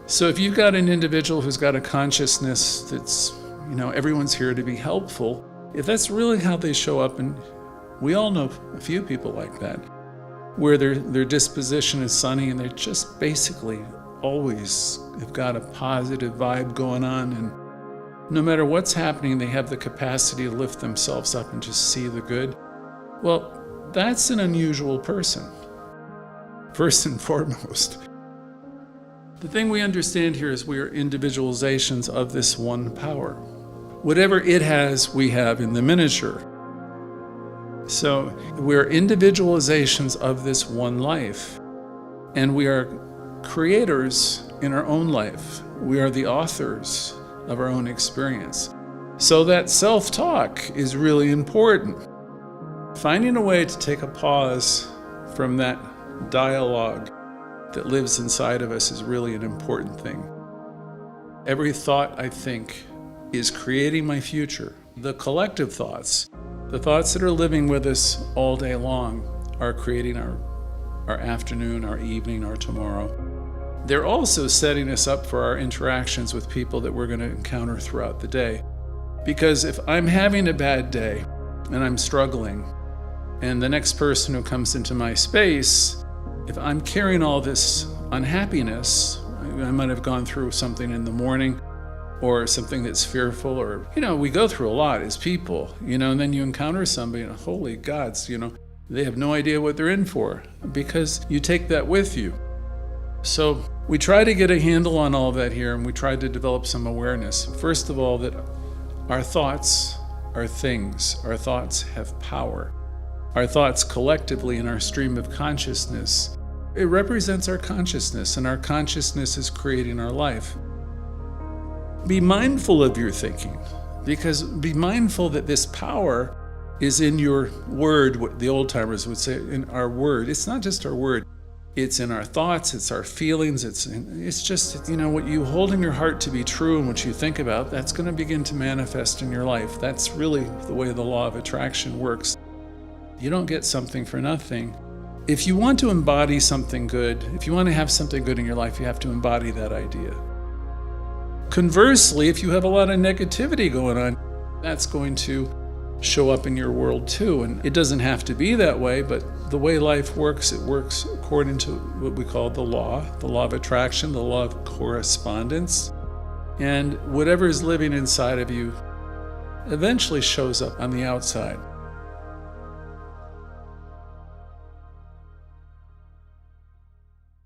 So if you've got an individual who's got a consciousness that's, everyone's here to be helpful, if that's really how they show up, and we all know a few people like that, where their disposition is sunny and they're just basically always have got a positive vibe going on, and no matter what's happening, they have the capacity to lift themselves up and just see the good. Well, that's an unusual person, first and foremost. The thing we understand here is we are individualizations of this one power. Whatever it has, we have in the miniature. So we're individualizations of this one life, and we are creators in our own life. We are the authors of our own experience. So that self-talk is really important. Finding a way to take a pause from that dialogue that lives inside of us is really an important thing. Every thought I think is creating my future. The collective thoughts, the thoughts that are living with us all day long, are creating our afternoon, our evening, our tomorrow. They're also setting us up for our interactions with people that we're going to encounter throughout the day. Because if I'm having a bad day and I'm struggling, and the next person who comes into my space, if I'm carrying all this unhappiness, I might have gone through something in the morning or something that's fearful, or, we go through a lot as people, and then you encounter somebody and holy gods, they have no idea what they're in for because you take that with you. So we try to get a handle on all that here, and we try to develop some awareness. First of all, that our thoughts are things. Our thoughts have power. Our thoughts collectively in our stream of consciousness, it represents our consciousness, and our consciousness is creating our life. Be mindful of your thinking, because be mindful that this power is in your word, what the old timers would say, in our word. It's not just our word. It's in our thoughts, it's our feelings, it's just, what you hold in your heart to be true and what you think about, that's going to begin to manifest in your life. That's really the way the law of attraction works. You don't get something for nothing. If you want to embody something good, if you want to have something good in your life, you have to embody that idea. Conversely, if you have a lot of negativity going on, that's going to show up in your world too. And it doesn't have to be that way, but the way life works, it works according to what we call the law of attraction, the law of correspondence. And whatever is living inside of you eventually shows up on the outside.